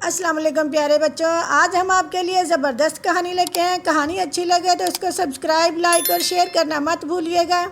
السلام علیکم پیارے بچوں، آج ہم آپ کے لیے زبردست کہانی لے کے ہیں۔ کہانی اچھی لگے تو اس کو سبسکرائب، لائک اور شیئر کرنا مت بھولیے گا۔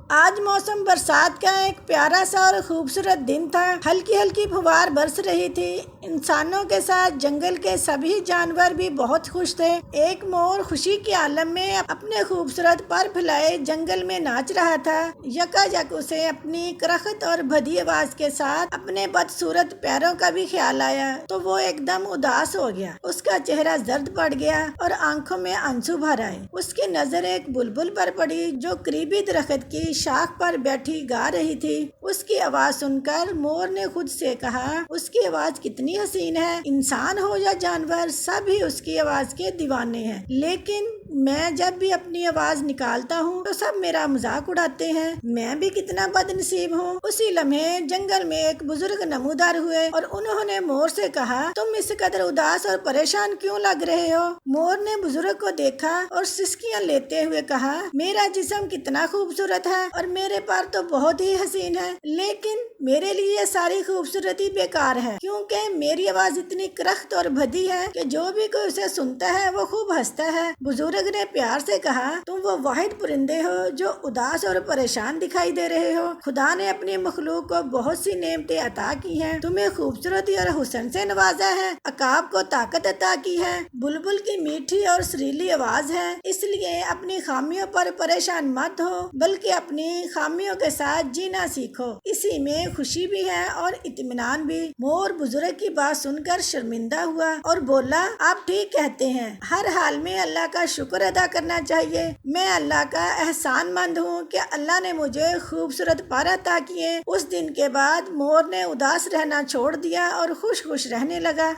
آج موسم برسات کا ایک پیارا سا اور خوبصورت دن تھا۔ ہلکی ہلکی پھوار برس رہی تھی۔ انسانوں کے ساتھ جنگل کے سبھی جانور بھی بہت خوش تھے۔ ایک مور خوشی کے عالم میں اپنے خوبصورت پر پھیلائے جنگل میں ناچ رہا تھا۔ یکایک اسے اپنی کرخت اور بھدی آواز کے ساتھ اپنے بدصورت پیروں کا بھی خیال آیا تو وہ ایک دم اداس ہو گیا۔ اس کا چہرہ زرد پڑ گیا اور آنکھوں میں آنسو بھر آئے۔ اس کی نظر ایک بلبل پر پڑی جو قریبی درخت کی شاخ پر بیٹھی گا رہی تھی۔ اس کی آواز سن کر مور نے خود سے کہا، اس کی آواز کتنی حسین ہے۔ انسان ہو یا جانور، سب ہی اس کی آواز کے دیوانے ہیں، لیکن میں جب بھی اپنی آواز نکالتا ہوں تو سب میرا مذاق اڑاتے ہیں۔ میں بھی کتنا بد نصیب ہوں۔ اسی لمحے جنگل میں ایک بزرگ نمودار ہوئے اور انہوں نے مور سے کہا، تم اس قدر اداس اور پریشان کیوں لگ رہے ہو؟ مور نے بزرگ کو دیکھا اور سسکیاں لیتے ہوئے کہا، میرا جسم کتنا خوبصورت ہے اور میرے پر تو بہت ہی حسین ہے، لیکن میرے لیے یہ ساری خوبصورتی بیکار ہے، کیونکہ میری آواز اتنی کرخت اور بھدی ہے کہ جو بھی کوئی اسے سنتا ہے وہ خوب ہنستا ہے۔ بزرگ نے پیار سے کہا، تم وہ واحد پرندے ہو جو اداس اور پریشان دکھائی دے رہے ہو۔ خدا نے اپنی مخلوق کو بہت سی نعمتیں عطا کی ہیں، تمہیں خوبصورتی اور حسن سے نوازا ہے، عقاب کو طاقت عطا کی ہے، بلبل کی میٹھی اور سریلی آواز ہے، اس لیے اپنی خامیوں پر پریشان مت ہو بلکہ اپنی خامیوں کے ساتھ جینا سیکھو، اسی میں خوشی بھی ہے اور اطمینان بھی۔ مور بزرگ کی بات سن کر شرمندہ ہوا اور بولا، آپ ٹھیک کہتے ہیں، ہر حال میں اللہ کا شکر ادا کرنا چاہیے۔ میں اللہ کا احسان مند ہوں کہ اللہ نے مجھے خوبصورت پر عطا کیے۔ اس دن کے بعد مور نے اداس رہنا چھوڑ دیا اور خوش خوش رہنے لگا۔